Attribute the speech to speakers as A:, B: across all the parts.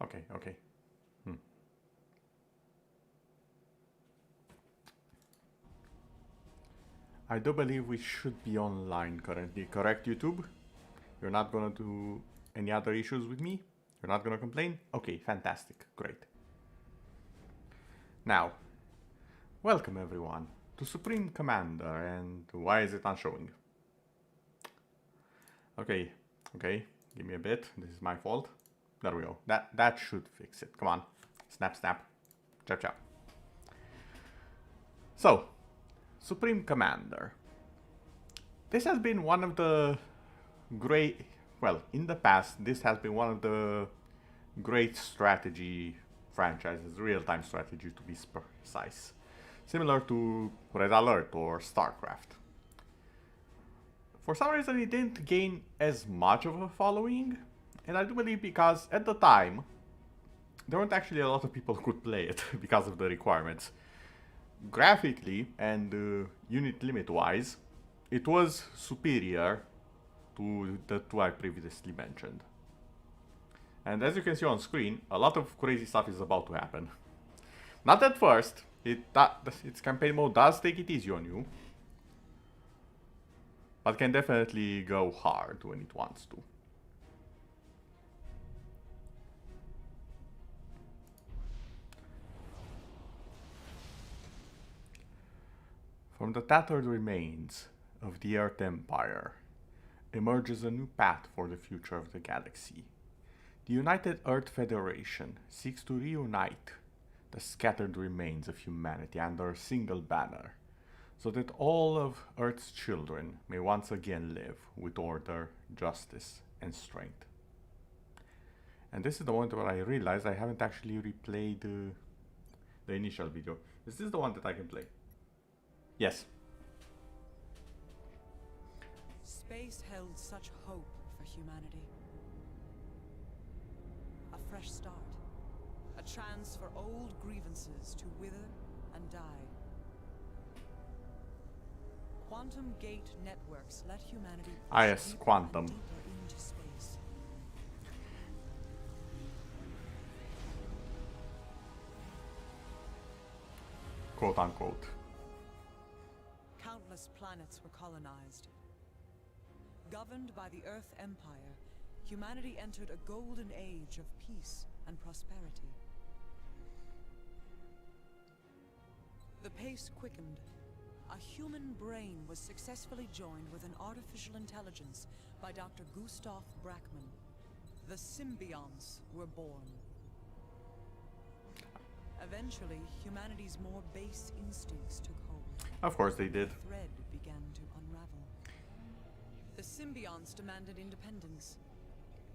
A: Okay, okay. Hmm. I do believe we should be online currently, correct, YouTube? You're not gonna do any other issues with me? You're not gonna complain? Okay, fantastic, great. Now, welcome everyone to Supreme Commander, and why is it not showing? Okay, okay, give me a bit, this is my fault. There we go, that should fix it, come on. Snap, snap, chop, chop. So, Supreme Commander. This has been one of the great, well, in the past, this has been one of the great strategy franchises, real-time strategy to be precise. Similar to Red Alert or StarCraft. For some reason it didn't gain as much of a following, and I do believe because at the time, there weren't actually a lot of people who could play it because of the requirements. Graphically and unit limit wise, it was superior to the two I previously mentioned. And as you can see on screen, a lot of crazy stuff is about to happen. Not at first, its campaign mode does take it easy on you, but can definitely go hard when it wants to. From the tattered remains of the Earth Empire emerges a new path for the future of the galaxy. The United Earth Federation seeks to reunite the scattered remains of humanity under a single banner, so that all of Earth's children may once again live with order, justice, and strength. And this is the moment where I realize I haven't actually replayed the initial video. Is this the one that I can play? Yes.
B: Space held such hope for humanity. A fresh start. A chance for old grievances to wither and die. Quantum Gate networks let humanity
A: Ah yes, Quantum.
B: deeper into space.
A: Quote unquote.
B: Countless planets were colonized. Governed by the Earth Empire, humanity entered a golden age of peace and prosperity. The pace quickened. A human brain was successfully joined with an artificial intelligence by Dr. Gustav Brackman. The symbionts were born. Eventually, humanity's more base instincts took hold.
A: Of course they did.
B: The thread began to unravel. The symbionts demanded independence.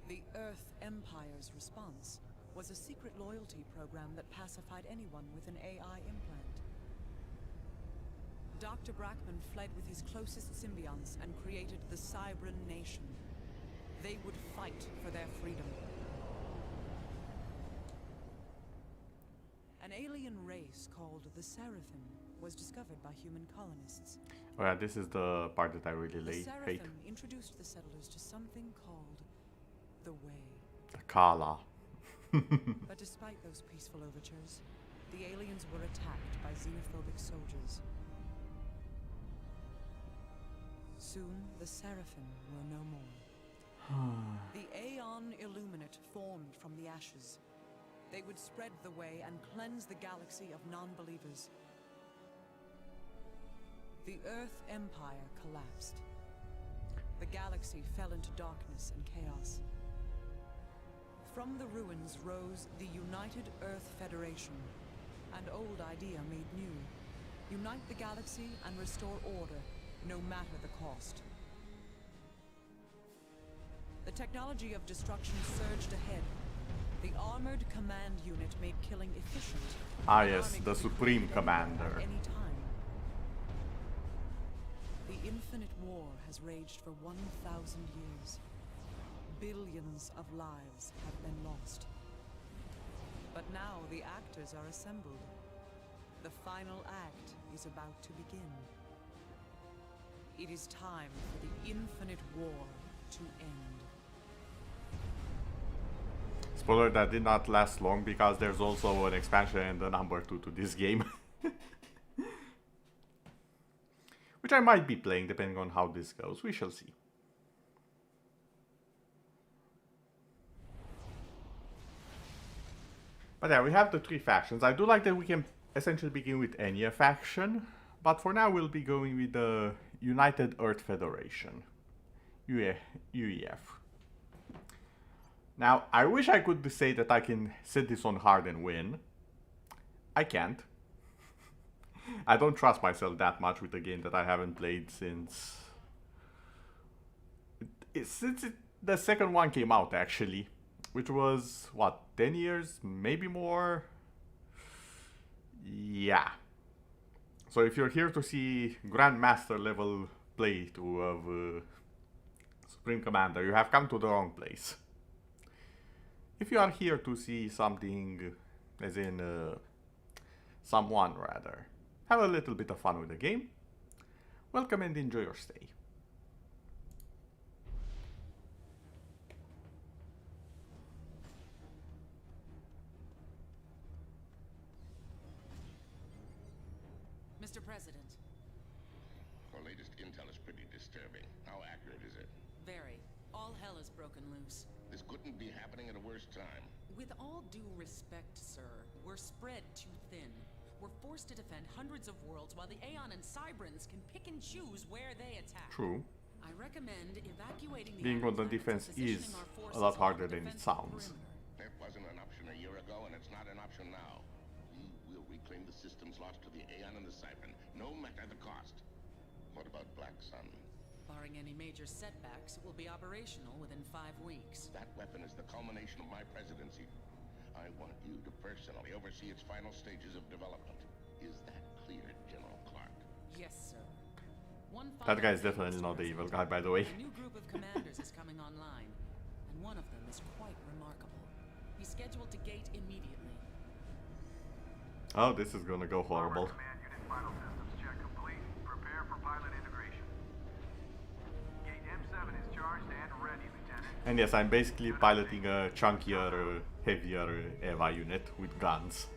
B: The Earth Empire's response was a secret loyalty program that pacified anyone with an AI implant. Dr. Brackman fled with his closest symbionts and created the Cybran Nation. They would fight for their freedom. An alien race called the Seraphim was discovered by human colonists.
A: Oh yeah, this is the part that I really
B: The
A: hate.
B: Seraphim introduced the settlers to something called the Way.
A: The Kala.
B: But despite those peaceful overtures, the aliens were attacked by xenophobic soldiers. Soon, the Seraphim were no more. The Aeon Illuminate formed from the ashes. They would spread the way and cleanse the galaxy of non-believers. The Earth Empire collapsed. The galaxy fell into darkness and chaos. From the ruins rose the United Earth Federation, an old idea made new. Unite the galaxy and restore order, no matter the cost. The technology of destruction surged ahead. The armored command unit made killing efficient.
A: Ah
B: An
A: yes,
B: army
A: the
B: could
A: Supreme
B: defeat anyone
A: Commander.
B: at any time. The Infinite War has raged for 1,000 years. Billions of lives have been lost. But now the actors are assembled. The final act is about to begin. It is time for the Infinite War to end.
A: Spoiler, that did not last long because there's also an expansion and a number 2 to this game. Which I might be playing depending on how this goes. We shall see. But yeah, we have the 3 factions. I do like that we can essentially begin with any faction. But for now we'll be going with the United Earth Federation. UEF. Now, I wish I could say that I can set this on hard and win. I can't. I don't trust myself that much with a game that I haven't played since the second one came out, actually. Which was, what, 10 years? Maybe more? Yeah. So if you're here to see Grandmaster level playthrough of Supreme Commander, you have come to the wrong place. If you are here to see something, as in someone rather, have a little bit of fun with the game, welcome and enjoy your stay.
C: Mr. President.
D: The latest intel is pretty disturbing. How accurate is it?
C: Very. All hell is broken loose.
D: This couldn't be happening at a worse time.
C: With all due respect, sir, we're spread too thin. We're forced to defend hundreds of worlds while the Aeon and Cybrans can pick and choose where they attack.
A: True.
C: I recommend evacuating the
A: Being on the defense is a lot harder than it sounds.
D: It wasn't an option a year ago, and it's not an option now. We will reclaim the systems lost to the Aeon and the Cybran, no matter the cost. What about Black Sun?
C: Barring any major setbacks, it will be operational within 5 weeks.
D: That weapon is the culmination of my presidency. I want you to personally oversee its final stages of development. Is that clear, General Clark?
C: Yes, sir.
A: That guy is definitely not the evil guy, by the way.
C: A new group of commanders is coming online, and one of them is quite remarkable. He's scheduled to gate immediately.
A: Oh, this is gonna go horrible.
E: Command unit final systems check complete. Prepare for pilot integration. Gate M7 is charged and ready, Lieutenant.
A: And yes, I'm basically piloting a chunkier, heavier EVA unit with guns.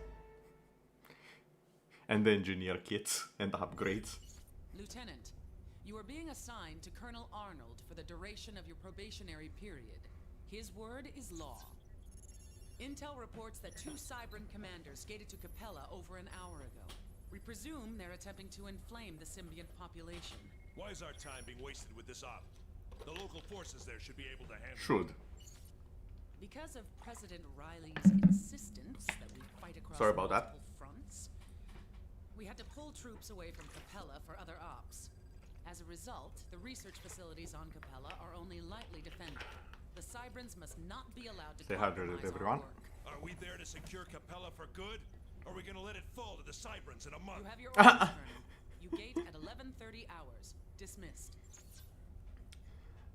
A: And engineer kits and upgrades.
C: Lieutenant, you are being assigned to Colonel Arnold for the duration of your probationary period. His word is law. Intel reports that 2 Cybran commanders gated to Capella over an hour ago. We presume they're attempting to inflame the symbiont population.
F: Why is our time being wasted with this op? The local forces there should be able to handle it.
A: Should.
C: Because of President Riley's insistence that we fight across
A: Sorry about that.
C: multiple fronts, we had to pull troops away from Capella for other ops. As a result, the research facilities on Capella are only lightly defended. The Cybrans must not be allowed to
A: Say hi to
C: compromise
A: everyone.
C: our work.
F: Are we there to secure Capella for good? Or are we gonna let it fall to the Cybrans in a month?
C: You have your orders, Colonel. You gate at 11:30 hours. Dismissed.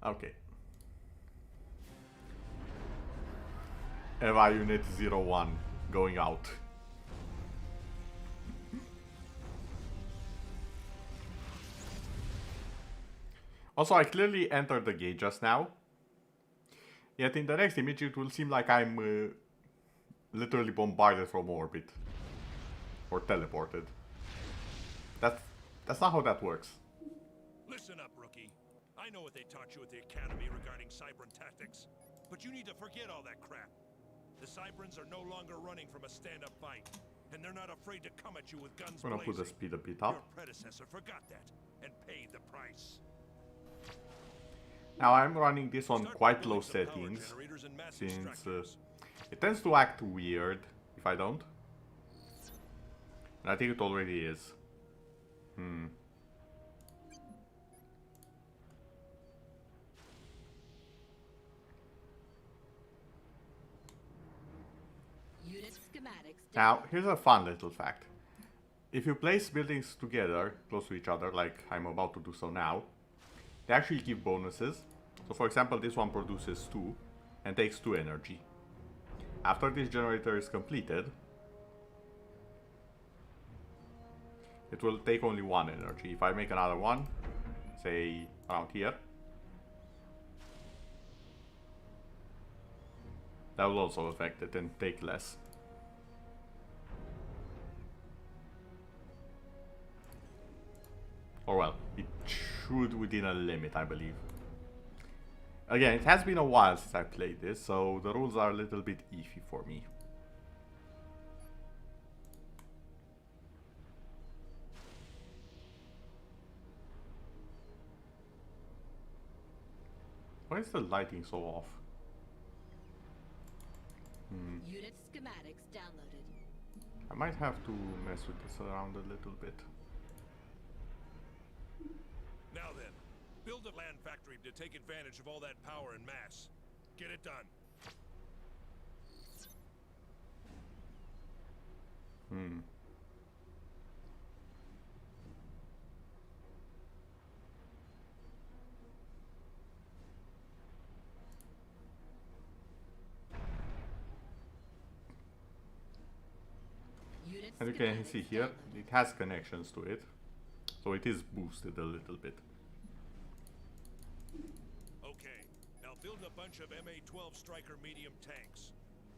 A: Okay. EVA Unit 01 going out. Also, I clearly entered the gate just now. Yet in the next image it will seem like I'm literally bombarded from orbit. Or teleported. That's not how that works.
F: Listen up, rookie. I know what they taught you at the Academy regarding Cybran tactics. But you need to forget all that crap. The Cybrans are no longer running from a stand-up fight. And they're not afraid to come at you with guns
A: I'm gonna put the
F: blazing.
A: speed a bit
F: Your
A: up.
F: predecessor forgot that and paid the price.
A: Now I'm running this on
F: Start
A: quite
F: building
A: low
F: some power
A: settings.
F: generators and mass
A: Since
F: extractors.
A: it tends to act weird if I don't. And I think it already is.
G: Unit schematics.
A: Now, here's a fun little fact. If you place buildings together, close to each other, like I'm about to do so now, they actually give bonuses. So for example, this one produces 2 and takes 2 energy. After this generator is completed, it will take only 1 energy. If I make another one, say around here, That will also affect it and take less. Or well, it should within a limit, I believe. Again, it has been a while since I played this, so the rules are a little bit iffy for me. Why is the lighting so off?
G: Unit schematics downloaded.
A: I might have to mess with this around a little bit.
F: Now then, build a land factory to take advantage of all that power and mass. Get it done.
G: Unit
A: And you can see
G: schematics
A: here,
G: downloaded.
A: it has connections to it. So it is boosted a little bit.
F: Okay, now build a bunch of MA-12 Striker medium tanks.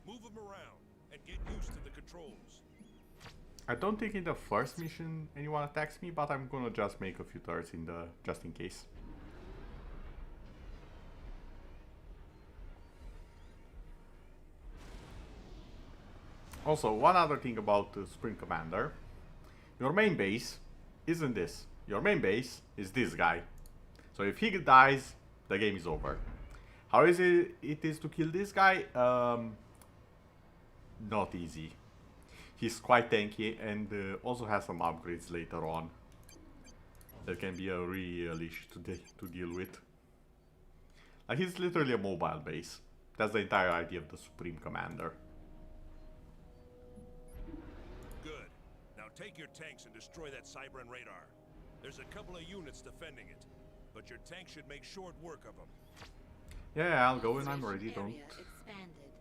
F: Move them around and get used to the controls.
A: I don't think in the first mission anyone attacks me, but I'm gonna just make a few turrets in the just in case. Also, one other thing about the Supreme Commander. Your main base isn't this. Your main base is this guy. So if he dies, the game is over. How easy it is to kill this guy? Not easy. He's quite tanky and also has some upgrades later on. That can be a real issue to deal with. Like, he's literally a mobile base. That's the entire idea of the Supreme Commander.
F: Good. Now take your tanks and destroy that Cybran radar. There's a couple of units defending it, but your tank should make short work of them.
A: Yeah, I'll go when I'm ready.
G: Area expanded.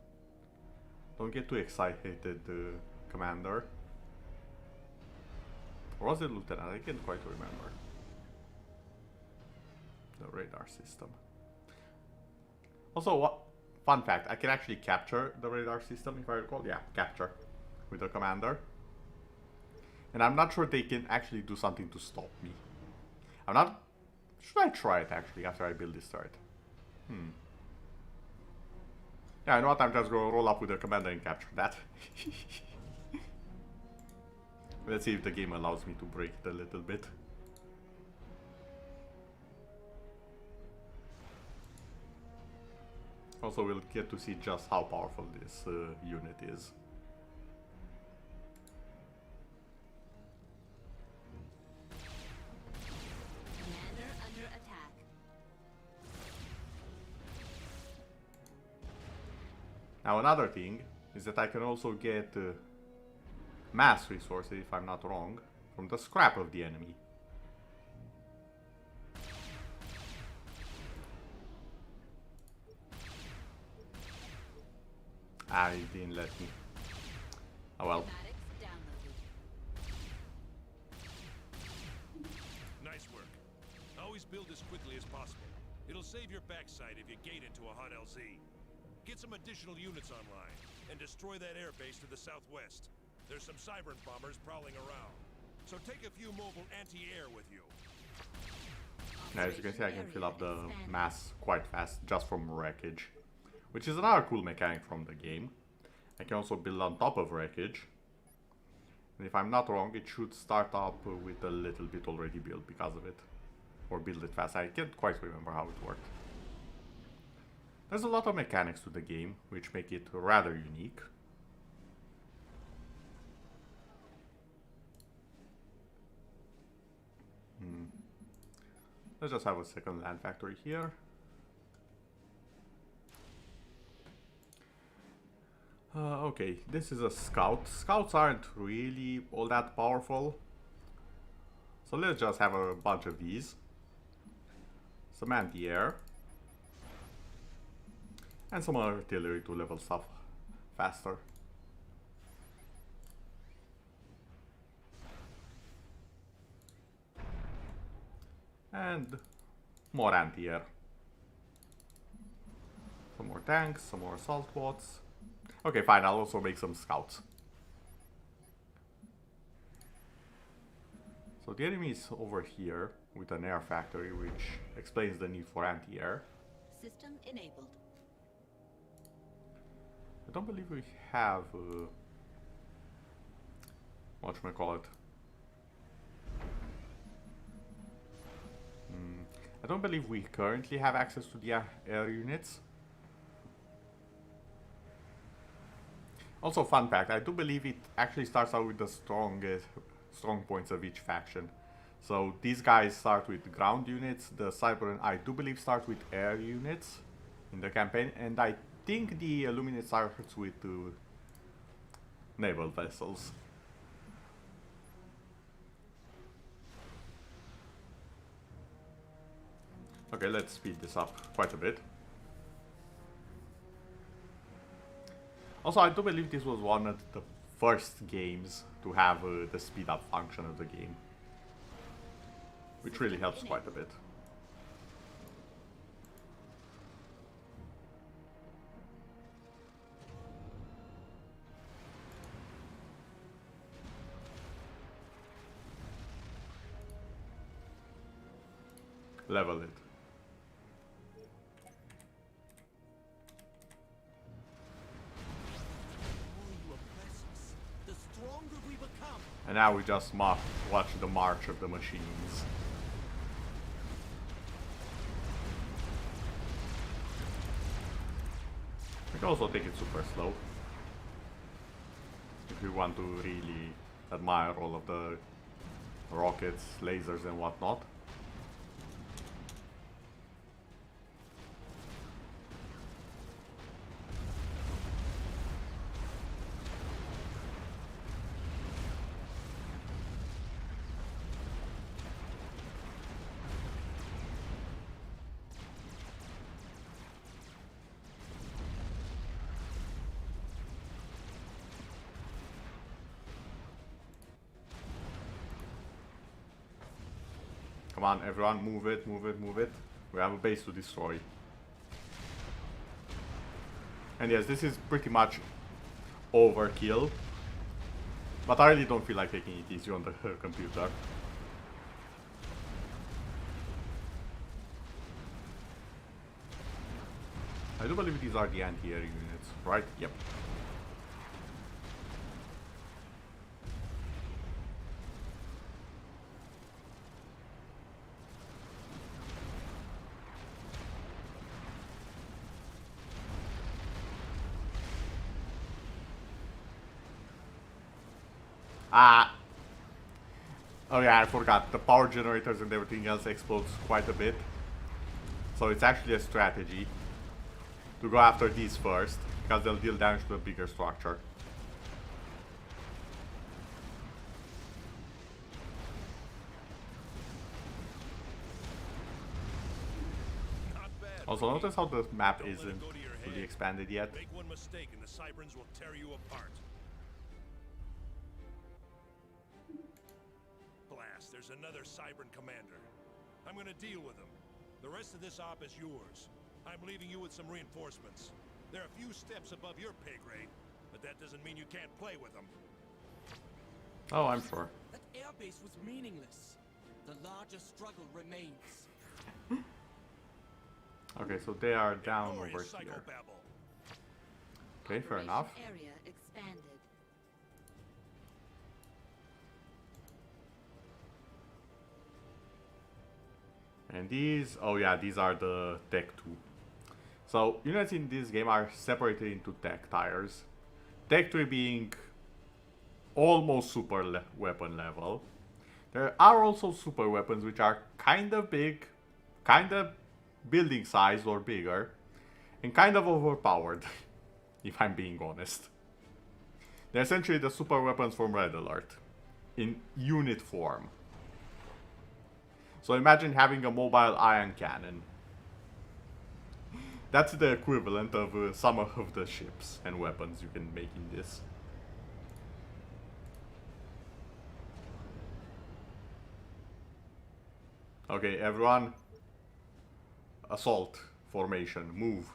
A: Don't get too excited, Commander. Or was it Lieutenant? I can't quite remember. The radar system. Also, what fun fact, I can actually capture the radar system if I recall. Yeah, capture with the Commander. And I'm not sure they can actually do something to stop me. I'm not... Should I try it actually after I build this turret? Yeah, you know what? I'm just gonna roll up with the Commander and capture that. Let's see if the game allows me to break it a little bit. Also, we'll get to see just how powerful this unit is.
G: Commander under attack.
A: Now, another thing is that I can also get mass resources, if I'm not wrong, from the scrap of the enemy. Ah, it didn't let me. Oh well.
G: Schematics downloaded.
F: Nice work. Always build as quickly as possible. It'll save your backside if you gate into a hot LZ. Get some additional units online and destroy that airbase to the southwest. There's some Cybran bombers prowling around. So take a few mobile anti-air with you.
A: Now, as you can see, I can fill up the mass quite fast just from wreckage, which is another cool mechanic from the game. I can also build on top of wreckage. And if I'm not wrong, it should start up with a little bit already built because of it. Or build it fast. I can't quite remember how it worked. There's a lot of mechanics to the game, which make it rather unique. Let's just have a second land factory here. Okay, this is a scout. Scouts aren't really all that powerful. So let's just have a bunch of these. Some anti-air. And some artillery to level stuff faster. And more anti-air. Some more tanks, some more assault bots. Okay, fine, I'll also make some scouts. So the enemy is over here with an air factory, which explains the need for anti-air.
G: System enabled.
A: I don't believe we have... whatchamacallit? I don't believe we currently have access to the air units. Also, fun fact, I do believe it actually starts out with the strong points of each faction. So these guys start with ground units, the Cybran I do believe start with air units in the campaign, and I think the Illuminate starts with naval vessels. Okay, let's speed this up quite a bit. Also, I do believe this was one of the first games to have the speed up function of the game, which really helps quite a bit. Level it. And now we just watch the march of the machines. We can also take it super slow if we want to really admire all of the rockets, lasers and whatnot. Come on, everyone, move it, move it, move it. We have a base to destroy. And yes, this is pretty much overkill. But I really don't feel like taking it easy on the computer. I do believe these are the anti-air units, right? Yep. Oh yeah, I forgot. The power generators and everything else explodes quite a bit. So it's actually a strategy to go after these first, because they'll deal damage to a bigger structure.
F: Not bad.
A: Also,
F: Rookie.
A: notice how the map
F: Don't let it
A: isn't
F: go to your
A: fully
F: head.
A: expanded yet.
F: Make one mistake and the Cybrans will tear you apart. Blast, there's another Cybran commander. I'm gonna deal with him. The rest of this op is yours. I'm leaving you with some reinforcements. They're a few steps above your pay grade, but that doesn't mean you can't play with them.
A: Oh, I'm sure.
H: That airbase was meaningless. The larger struggle remains.
A: Okay, so they are down
F: Ignore
A: over
F: his
A: here.
F: psychobabble.
A: Okay, fair enough.
G: Area expanded.
A: And these, oh yeah, these are the Tech 2. So, units in this game are separated into Tech tiers. Tech 3 being almost super weapon level. There are also super weapons which are kind of big, kind of building size or bigger, and kind of overpowered, if I'm being honest. They're essentially the super weapons from Red Alert, in unit form. So imagine having a mobile ion cannon. That's the equivalent of some of the ships and weapons you can make in this. Okay, everyone. Assault formation, move.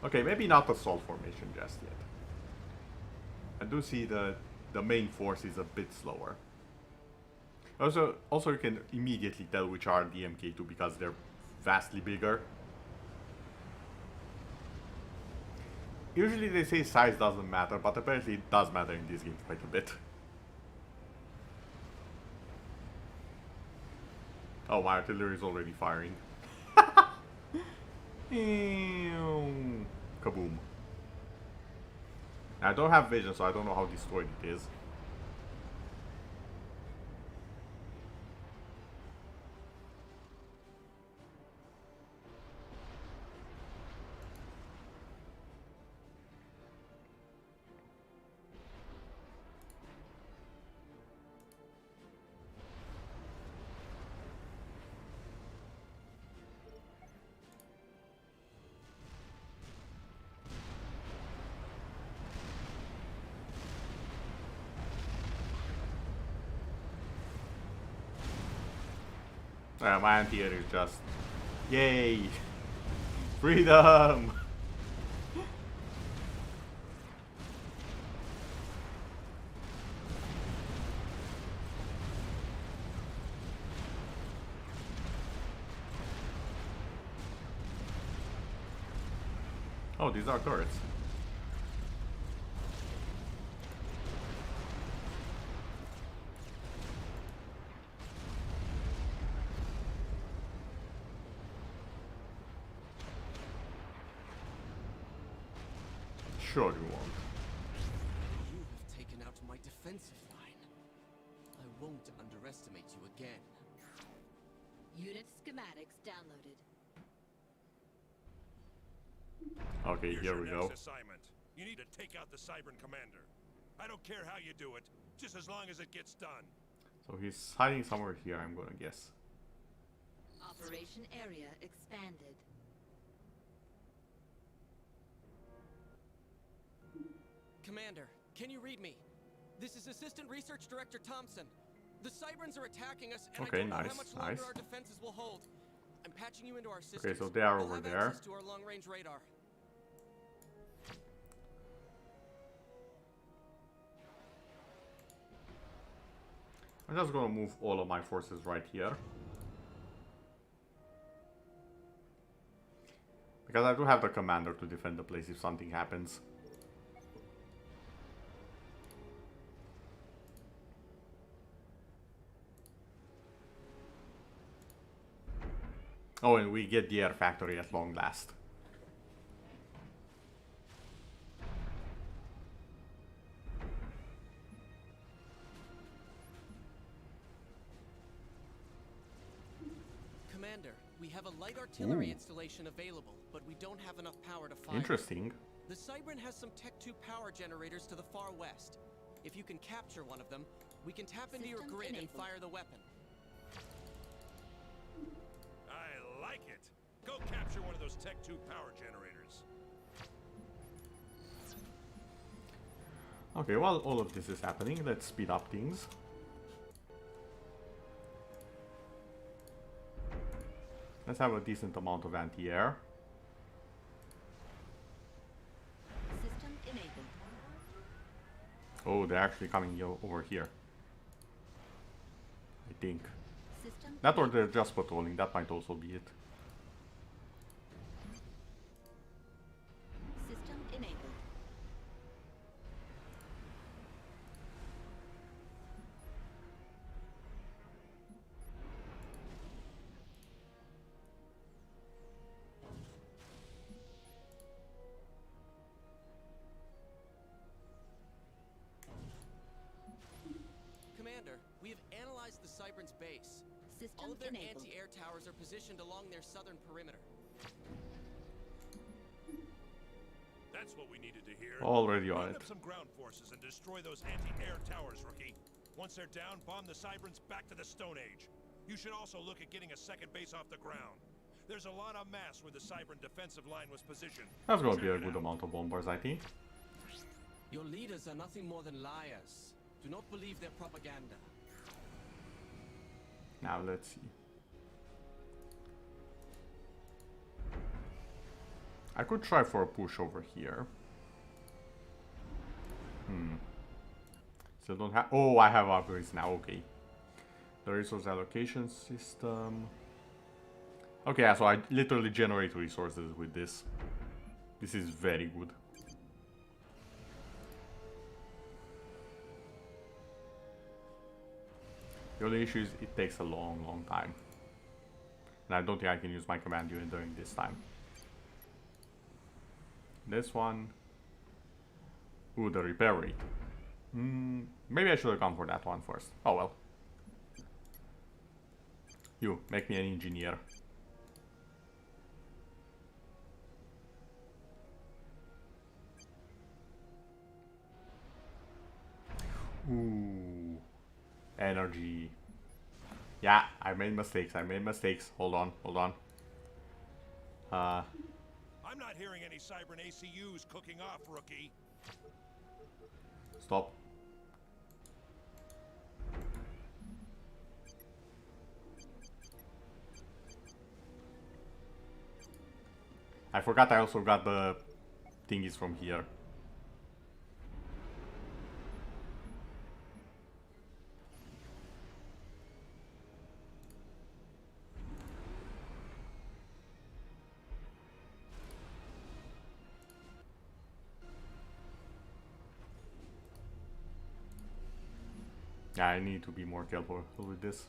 A: Okay, maybe not assault formation just yet. I do see the main force is a bit slower. Also you can immediately tell which are the MK2 because they're vastly bigger. Usually they say size doesn't matter, but apparently it does matter in this game quite a bit. Oh, my artillery is already firing. Kaboom. I don't have vision, so I don't know how destroyed it is. My anti-air is just... Yay! Freedom! Oh, these are turrets. Sure you won't.
H: You have taken out my defensive line. I won't underestimate you again.
G: Unit schematics downloaded.
A: Okay,
F: Here's
A: here
F: your
A: we
F: next
A: go.
F: assignment. You need to take out the Cybran commander. I don't care how you do it, just as long as it gets done.
A: So he's hiding somewhere here, I'm gonna guess.
G: Operation area expanded.
H: Commander, can you read me? This is Assistant Research Director Thompson. The Cybrans are attacking us, and
A: Okay,
H: I don't know
A: nice,
H: how much longer
A: nice.
H: our defenses will hold. I'm patching you into our systems.
A: Okay, so they are
H: You'll
A: over
H: have
A: there.
H: access to our long-range radar.
A: I'm just gonna move all of my forces right here. Because I do have the commander to defend the place if something happens. Oh, and we get the air factory at long last.
H: Commander, we have a light artillery
A: Ooh.
H: installation available, but we don't have enough power to fire.
A: Interesting.
H: The Cybran has some Tech 2 power generators to the far west. If you can capture one of them, we can tap into your
G: System
H: grid and
G: enabled.
H: fire the weapon.
F: I like it. Go capture one of those Tech 2 power generators.
A: Okay, while all of this is happening, let's speed up things. Let's have a decent amount of anti-air.
G: System enabled.
A: Oh, they're actually coming over here. I think.
G: System
A: That or they're just patrolling, that might also be it.
G: System enabled.
H: Commander, we have analyzed the Cybran's base. All
G: System
H: of their
G: enabled.
H: anti-air towers are positioned along their southern perimeter.
F: That's what we needed to hear.
A: Already on
F: Round
A: it.
F: up some ground forces and destroy those anti-air towers, rookie. Once they're down, bomb the Cybrans back to the Stone Age. You should also look at getting a second base off the ground. There's a lot of mass where the Cybran defensive line was positioned.
A: That's gonna be a
F: Check it
A: good
F: out.
A: amount of bombers, I think.
H: Your leaders are nothing more than liars. Do not believe their propaganda.
A: Now let's see. I could try for a push over here. Still don't have... Oh, I have upgrades now, okay. The resource allocation system. Okay, yeah, so I literally generate resources with this. This is very good. The only issue is it takes a long time. And I don't think I can use my command unit during this time. This one. Ooh, the repair rate. Maybe I should have gone for that one first. Oh well. You, make me an engineer. Ooh. Energy. Yeah, I made mistakes. Hold on.
F: I'm not hearing any Cybran ACUs cooking off, rookie.
A: Stop. I forgot I also got the thingies from here. Yeah, I need to be more careful with this.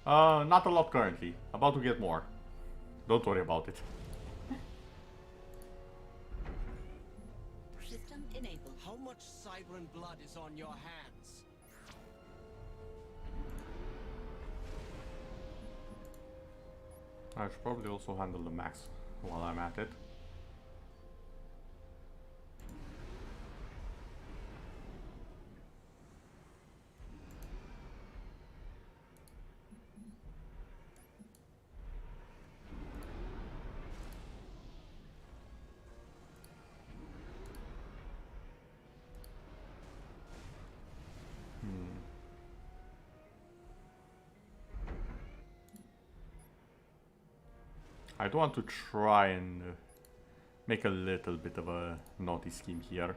A: Not a lot currently. About to get more. Don't worry about it.
G: System enabled.
H: How much Cybran blood is on your hands?
A: I should probably also handle the max while I'm at it. I do want to try and make a little bit of a naughty scheme here.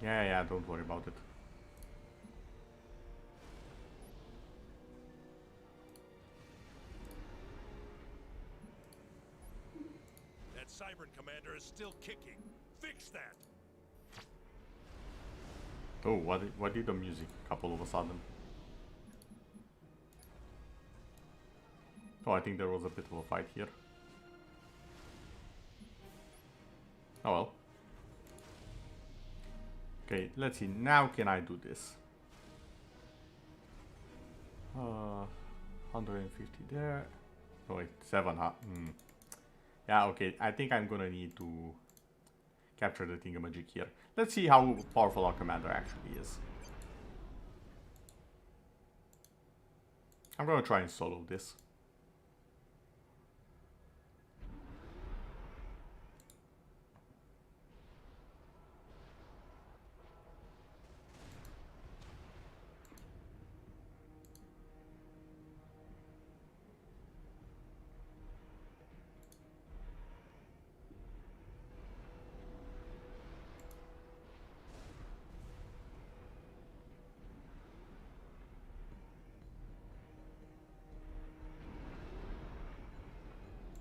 A: Yeah, don't worry about it.
F: That Cybran commander is still kicking. Fix that.
A: Oh, what did the music couple of a sudden? Oh, I think there was a bit of a fight here. Oh well. Okay, let's see. Now can I do this? 150 there. Oh wait, 7. Yeah, okay. I think I'm gonna need to capture the thingamajig here. Let's see how powerful our commander actually is. I'm gonna try and solo this.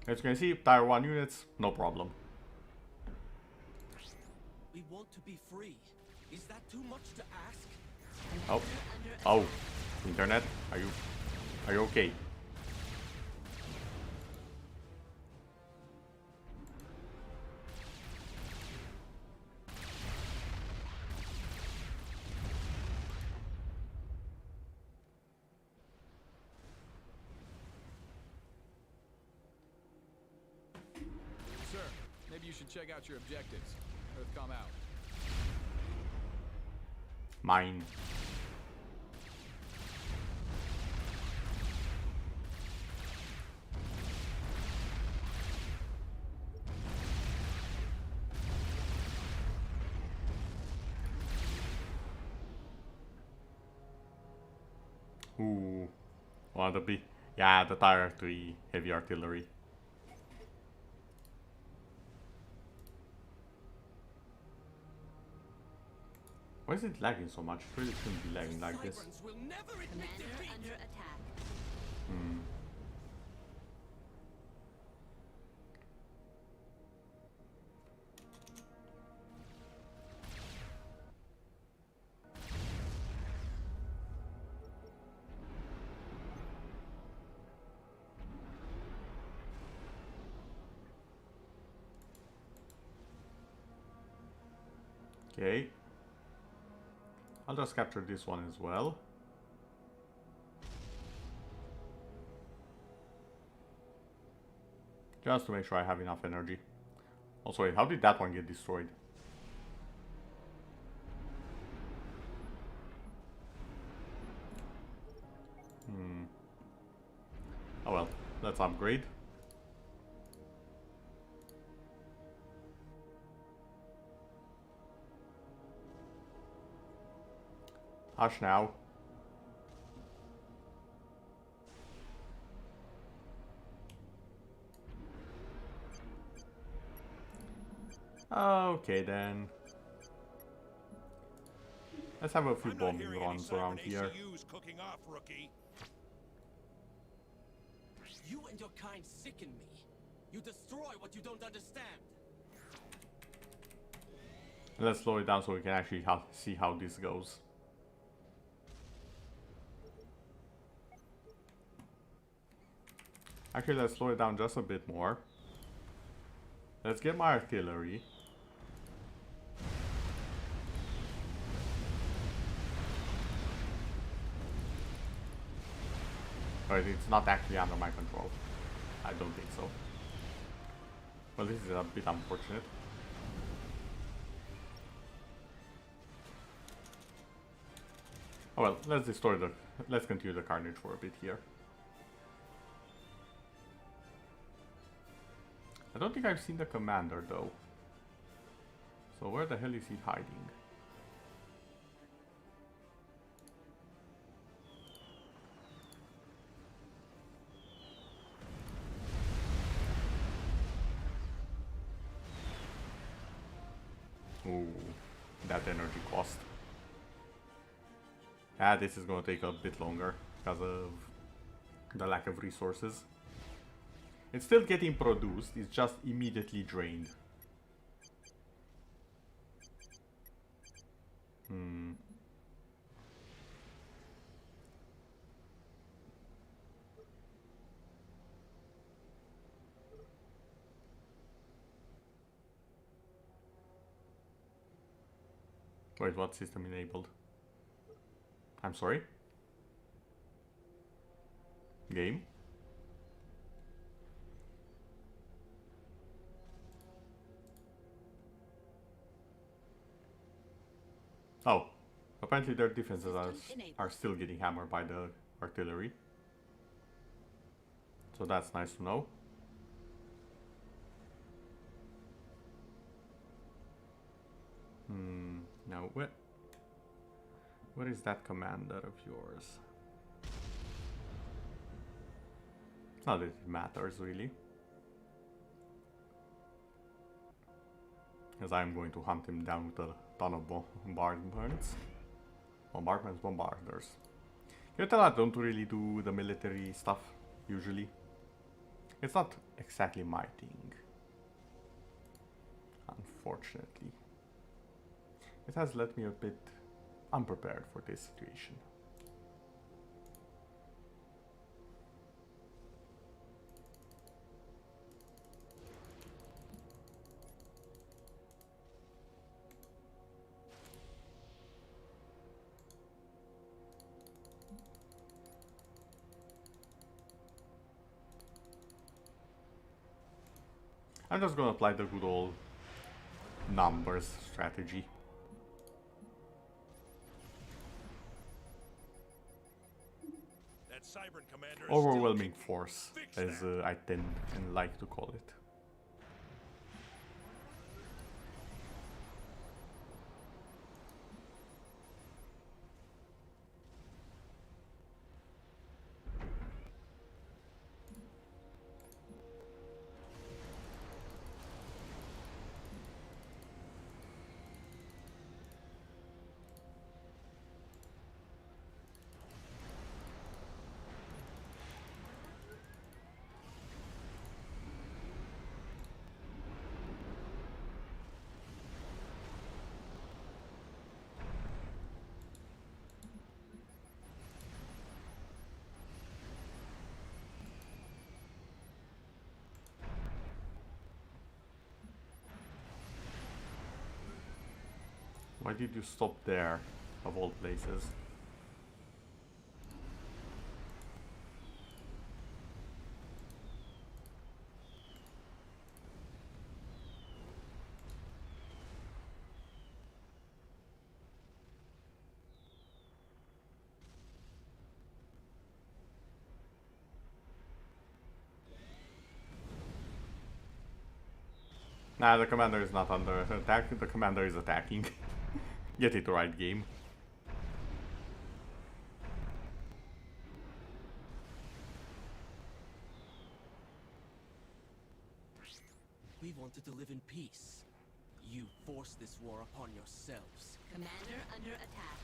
A: As you can see, tier 1 units, no problem.
H: We want to be free. Is that too much to ask?
A: Oh, internet, are you okay?
I: Maybe you should check out your objectives. Earthcom out.
A: Mine. Ooh. One of the big... Yeah, the Tier 3 heavy artillery. Why is it lagging so much? It really shouldn't be lagging like this.
H: Cybrans will never admit
G: Commander
H: defeat.
G: under attack.
A: Hmm. Okay. I'll just capture this one as well. Just to make sure I have enough energy. Also, wait, how did that one get destroyed? Oh well, let's upgrade. Hush now. Okay then. Let's have a few
F: I'm not
A: bombing
F: hearing
A: runs
F: any
A: around
F: Cybran
A: here.
F: ACUs cooking off, rookie.
H: You and your kind sicken me. You destroy what you don't understand.
A: Let's slow it down so we can actually see how this goes. Actually, let's slow it down just a bit more. Let's get my artillery. But it's not actually under my control. I don't think so. Well, this is a bit unfortunate. Oh well, let's continue the carnage for a bit here. I don't think I've seen the commander though. So where the hell is he hiding? Ooh, that energy cost. Ah, this is gonna take a bit longer because of the lack of resources. It's still getting produced, it's just immediately drained. Wait, what system enabled? I'm sorry? Game? Oh, apparently their defenses are still getting hammered by the artillery. So that's nice to know. Now where is that commander of yours? Not that it matters really. As I'm going to hunt him down with a ton of bombardments. Bombarders. Can you tell I don't really do the military stuff, usually? It's not exactly my thing. Unfortunately. It has left me a bit unprepared for this situation. I'm just gonna apply the good old numbers strategy.
F: That Cybran commander is
A: Overwhelming
F: still
A: force,
F: Fix
A: as
F: that.
A: I tend and like to call it. Why did you stop there, of all places? Nah, the commander is not under attack, the commander is attacking. Get it right, game.
H: We wanted to live in peace. You forced this war upon yourselves.
G: Commander under attack.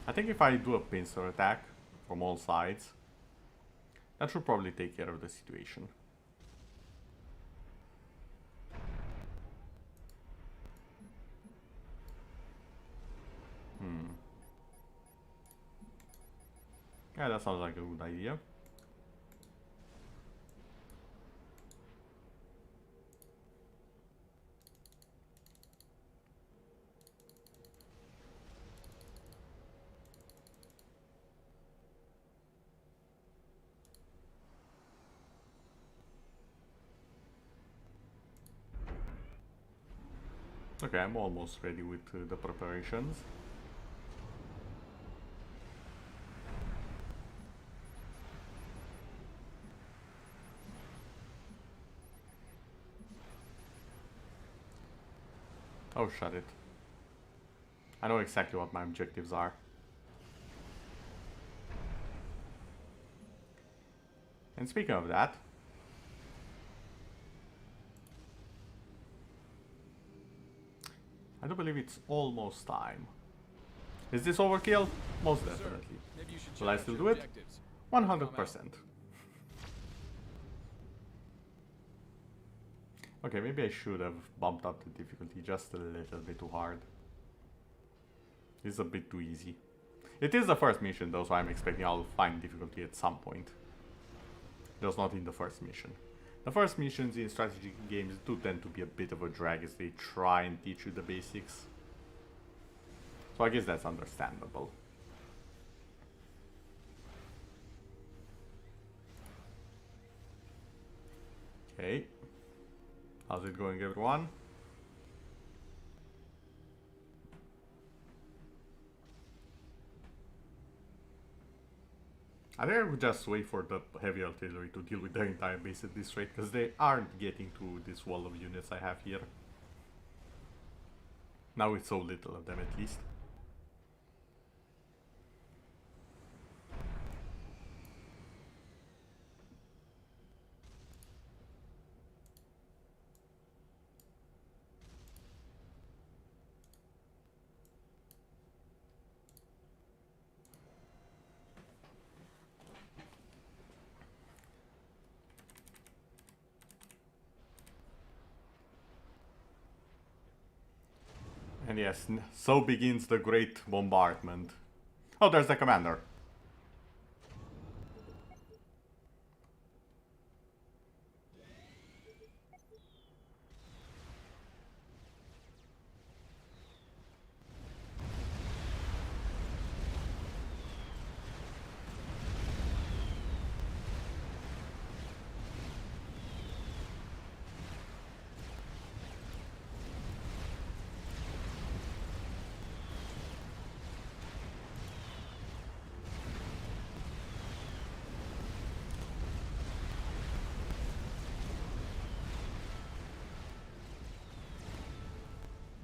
A: I think if I do a pincer attack from all sides, that should probably take care of the situation. Yeah, that sounds like a good idea. Okay, I'm almost ready with the preparations. Oh, shut it. I know exactly what my objectives are. And speaking of that, I do believe it's almost time. Is this overkill? Most definitely.
I: Maybe you should
A: Will I
I: check out
A: still
I: your
A: do it?
I: objectives.
A: 100%. Okay, maybe I should have bumped up the difficulty just a little bit too hard. It's a bit too easy. It is the first mission though, so I'm expecting I'll find difficulty at some point. Just not in the first mission. The first missions in strategy games do tend to be a bit of a drag as they try and teach you the basics. So I guess that's understandable. Okay. How's it going, everyone? I think I would just wait for the heavy artillery to deal with their entire base at this rate, because they aren't getting to this wall of units I have here. Now with so little of them at least. And yes, so begins the great bombardment. Oh, there's the commander.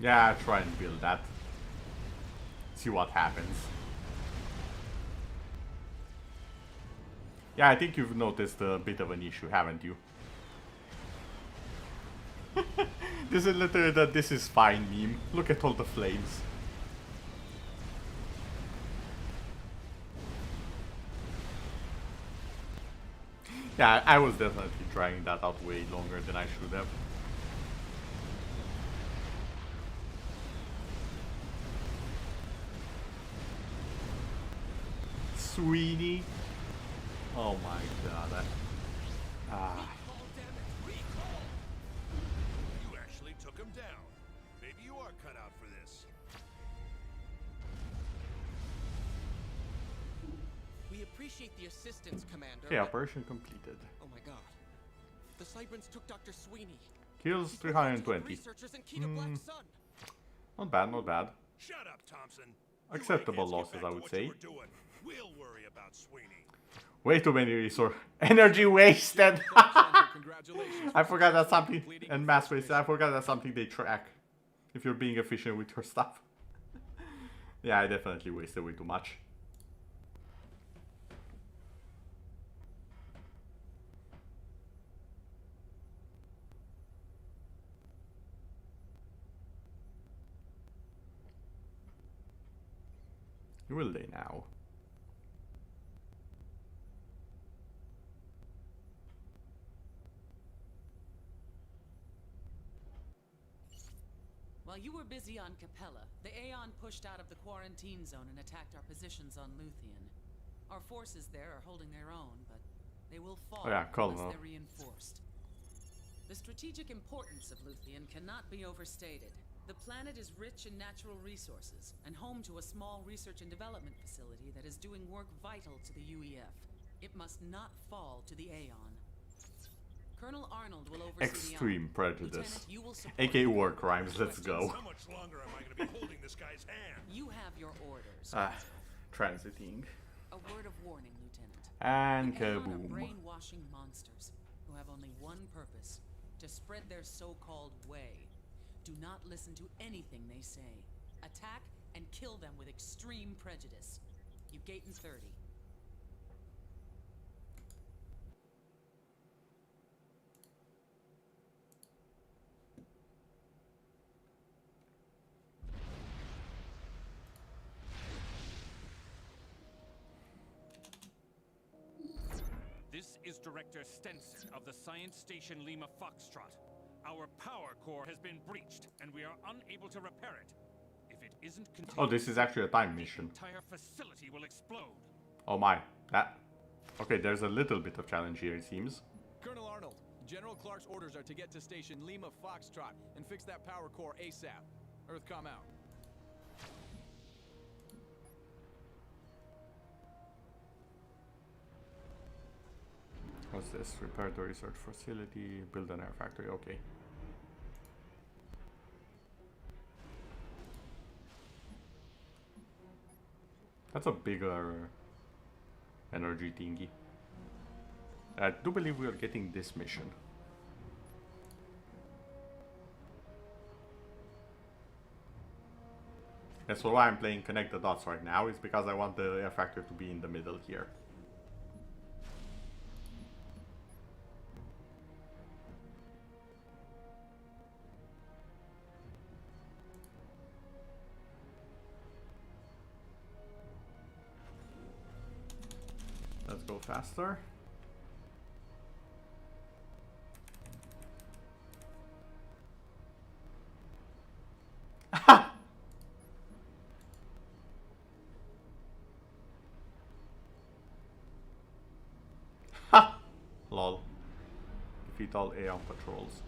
A: Yeah, try and build that. See what happens. Yeah, I think you've noticed a bit of an issue, haven't you? This is literally the "this is fine" meme. Look at all the flames. Yeah, I was definitely dragging that out way longer than I should have. Sweeney. Oh my god.
F: Recall, damn it! Recall! You actually took him down. Maybe you are cut out for this.
H: We appreciate the assistance, Commander.
A: Okay,
H: but-
A: operation completed.
H: Oh my god. The Cybrans took Dr. Sweeney.
A: Kills
H: He protected
A: 320.
H: researchers in Keta Black Sun.
A: Not bad, not bad.
F: Shut up, Thompson. You
A: Acceptable
F: eggheads get
A: losses,
F: back
A: I
F: to
A: would
F: what
A: say.
F: you were doing. We'll worry about Sweeney.
A: Way too many resource energy wasted.
I: Congratulations.
A: I forgot that's something, and mass waste. I forgot that's something they track. If you're being efficient with your stuff. Yeah, I definitely wasted way too much. Will they now?
C: While you were busy on Capella, the Aeon pushed out of the quarantine zone and attacked our positions on Luthien. Our forces there are holding their own, but they will fall unless they're reinforced. The strategic importance of Luthien cannot be overstated. The planet is rich in natural resources, and home to a small research and development facility that is doing work vital to the UEF. It must not fall to the Aeon. Colonel Arnold will oversee
A: Extreme
C: the
A: prejudice.
C: Lieutenant, you will support
A: AK war crimes, let's go.
F: How much longer am I going to be holding this guy's hand?
C: You have your orders.
A: Transiting.
C: A word of warning, Lieutenant.
A: And
C: The Aeon are
A: kaboom.
C: brainwashing monsters who have only one purpose: to spread their so-called way. Do not listen to anything they say. Attack and kill them with extreme prejudice. You gate in 30.
J: This is Director Stenson of the Science Station Lima Foxtrot. Our power core has been breached, and we are unable to repair it. If it isn't contained,
A: Oh, this is actually a time mission.
J: the entire facility will explode.
A: Oh my. That. Okay, there's a little bit of challenge here, it seems.
I: Colonel Arnold, General Clark's orders are to get to Station Lima Foxtrot and fix that power core ASAP. Earthcom out.
A: What's this? Repair the research facility, build an air factory. Okay. That's a bigger energy thingy. I do believe we are getting this mission. That's why I'm playing Connect the Dots right now, is because I want the air factory to be in the middle here. Let's go faster. Ha! Lol. Defeat all Aeon patrols.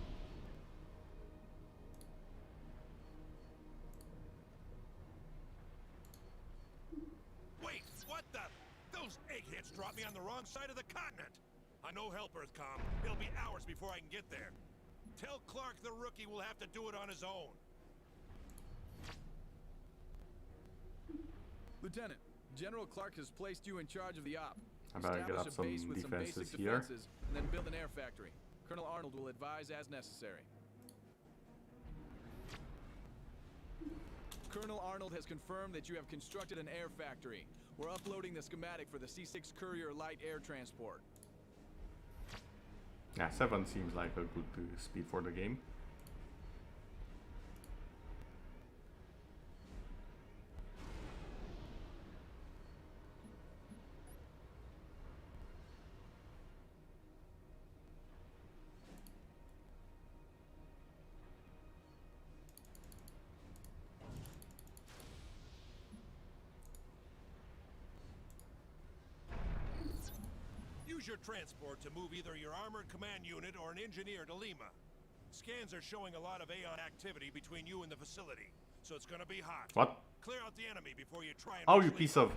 F: Wait, what the? Those eggheads dropped me on the wrong side of the continent. I know help, Earthcom. It'll be hours before I can get there. Tell Clark the rookie will have to do it on his own.
I: Lieutenant, General Clark has placed you in charge of the op.
A: I better get up
I: Establish a
A: some
I: base with some
A: defenses
I: basic
A: here.
I: defenses, and then build an air factory. Colonel Arnold will advise as necessary. Colonel Arnold has confirmed that you have constructed an air factory. We're uploading the schematic for the C6 Courier light air transport.
A: Yeah, 7 seems like a good speed for the game.
F: Use your transport to move either your armored command unit or an engineer to Lima. Scans are showing a lot of Aeon activity between you and the facility, so it's gonna be hot.
A: What?
F: Clear out the enemy before you try and
A: Oh,
F: reach
A: you
F: Lima.
A: piece of...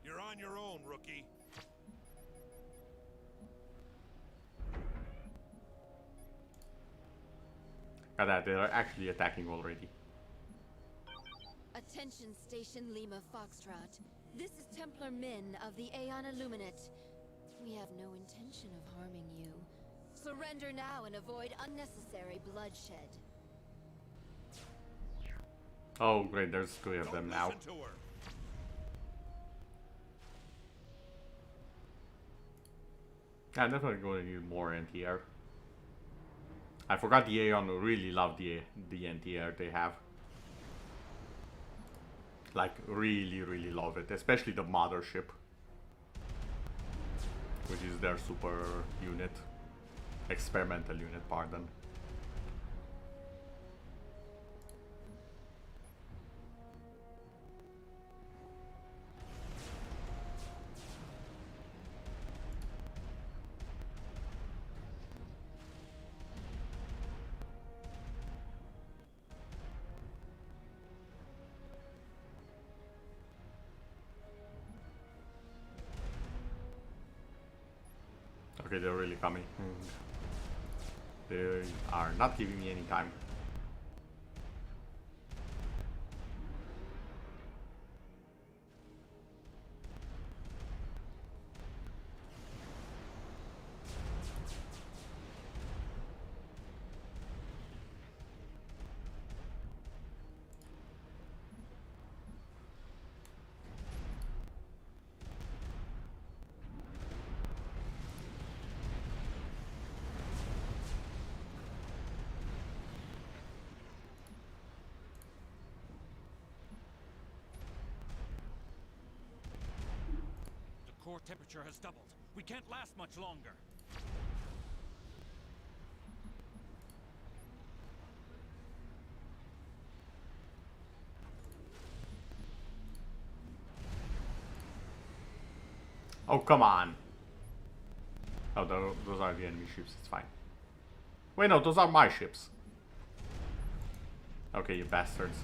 F: You're on your own, rookie.
A: Got that, they're actually attacking already.
K: Attention Station Lima Foxtrot. This is Templar Min of the Aeon Illuminate. We have no intention of harming you. Surrender now and avoid unnecessary bloodshed.
A: Oh great, there's 3 of them now.
F: Listen to her.
A: I'm definitely going to need more anti-air. I forgot the Aeon really love the anti-air they have. Like, really love it. Especially the Mothership. Which is their super unit. Experimental unit, pardon. Okay, they're really coming. They are not giving me any time.
J: Core temperature has doubled. We can't last much longer.
A: Oh, come on. Oh, those are the enemy ships. It's fine. Wait, no, those are my ships. Okay, you bastards.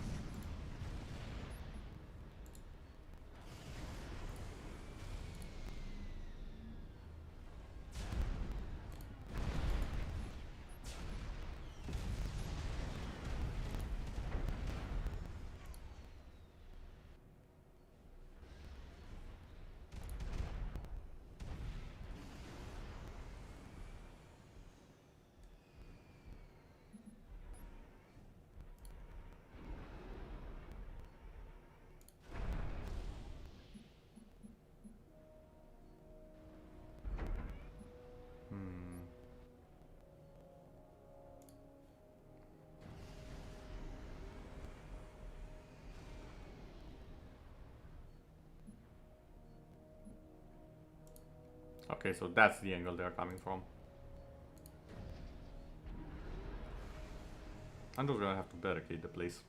A: Okay, so that's the angle they're coming from. I'm just gonna have to barricade the place.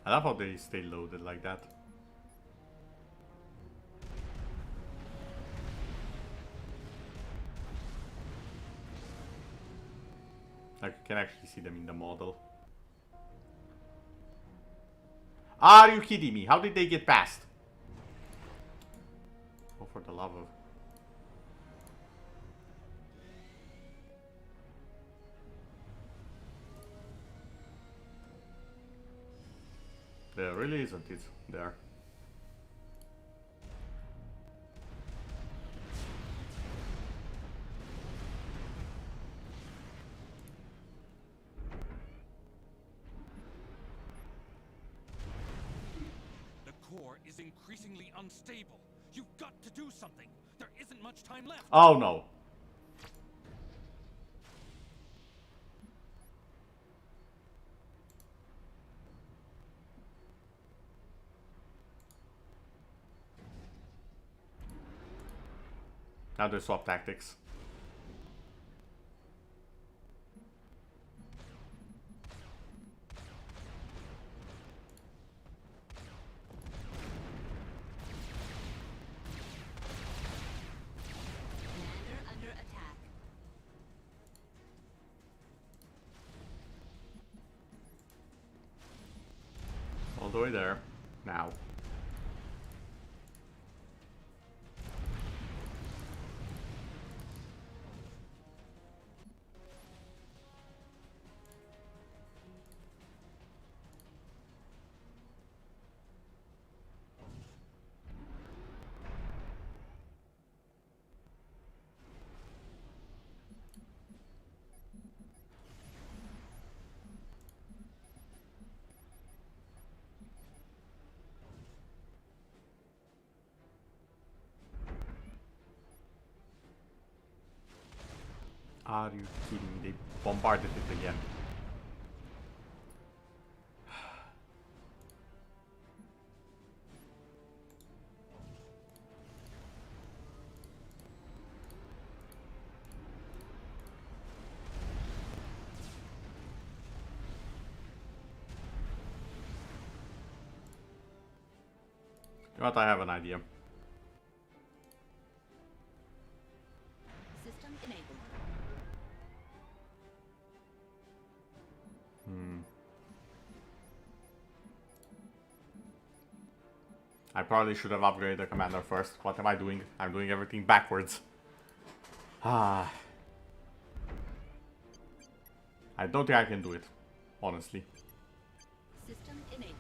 A: I love how they stay loaded like that. Like, you can actually see them in the model. Are you kidding me? How did they get past? Oh, for the love of... There really isn't it there.
J: The core is increasingly unstable. You've got to do something. There isn't much time left.
A: Oh no. Now they swap tactics.
G: Commander under attack.
A: All the way there. Now. Are you kidding me? They bombarded it again. You know what? I have an idea.
G: System enabled.
A: I probably should have upgraded the commander first. What am I doing? I'm doing everything backwards. Ah. I don't think I can do it, honestly.
G: System enabled.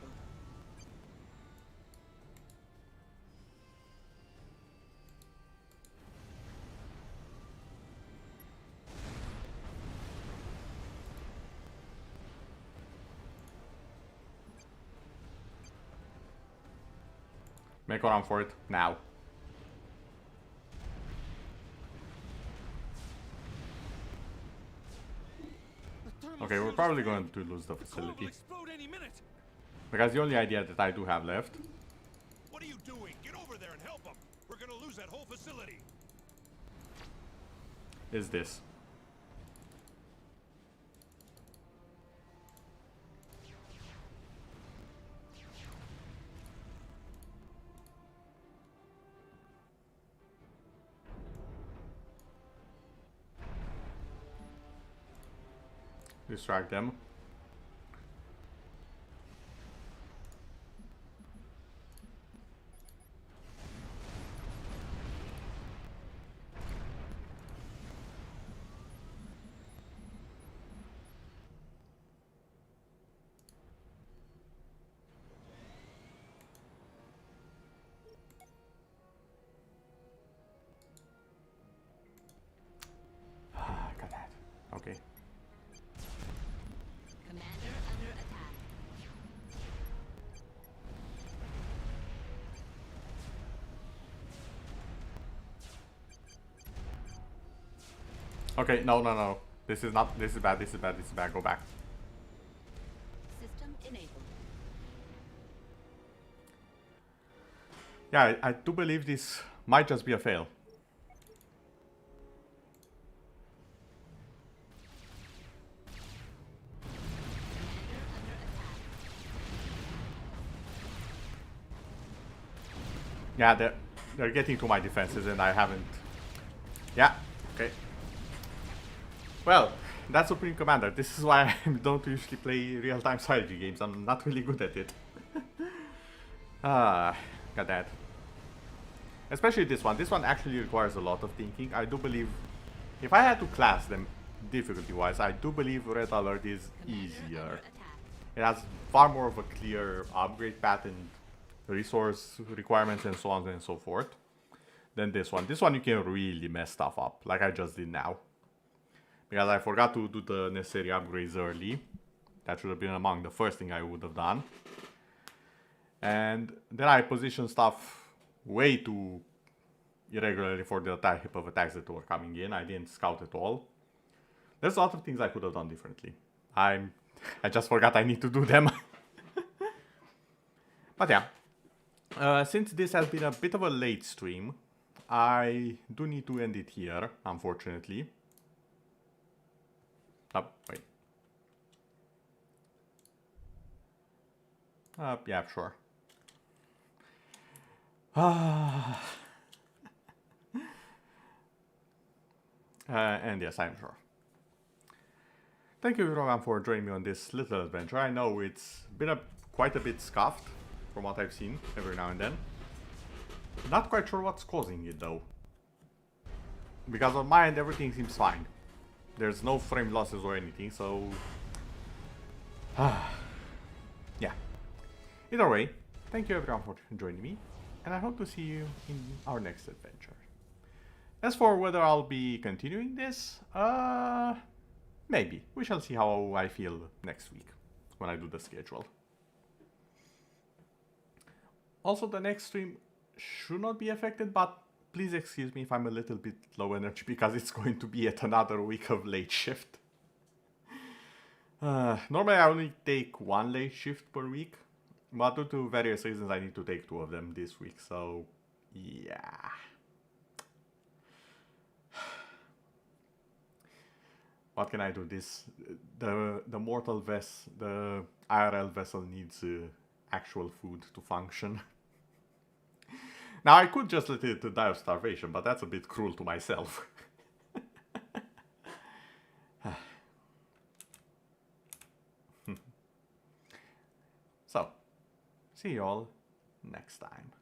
A: Make a run for it now. Okay, we're probably going to lose the facility. Because the only idea that I do have left.
F: What are you doing? Get over there and help them. We're gonna lose that whole facility.
A: Is this. Distract them. Got that. Okay.
G: Commander under attack.
A: Okay, no. This is not, this is bad, this is bad, this is bad. Go back.
G: System enabled.
A: Yeah, I do believe this might just be a fail. Yeah, they're getting to my defenses and I haven't. Yeah, okay. Well, that's Supreme Commander. This is why I don't usually play real-time strategy games. I'm not really good at it. Got that. Especially this one. This one actually requires a lot of thinking. I do believe, if I had to class them difficulty-wise, I do believe Red Alert is easier. It has far more of a clear upgrade path and resource requirements and so on and so forth than this one. This one you can really mess stuff up, like I just did now. Because I forgot to do the necessary upgrades early. That should have been among the first thing I would have done. And then I positioned stuff way too irregularly for the type of attacks that were coming in. I didn't scout at all. There's a lot of things I could have done differently. I just forgot I need to do them. But yeah. Since this has been a bit of a late stream, I do need to end it here, unfortunately. Oh, wait. Yeah, sure. And yes, I'm sure. Thank you everyone for joining me on this little adventure. I know it's been quite a bit scuffed from what I've seen every now and then. Not quite sure what's causing it though. Because on my end everything seems fine. There's no frame losses or anything, so... yeah. Either way, thank you everyone for joining me, and I hope to see you in our next adventure. As for whether I'll be continuing this, maybe. We shall see how I feel next week when I do the schedule. Also, the next stream should not be affected, but please excuse me if I'm a little bit low energy because it's going to be yet another week of late shift. Normally I only take one late shift per week, but due to various reasons I need to take 2 of them this week, so yeah. What can I do? The mortal vessel, the IRL vessel needs actual food to function. Now I could just let it die of starvation, but that's a bit cruel to myself. So, see you all next time.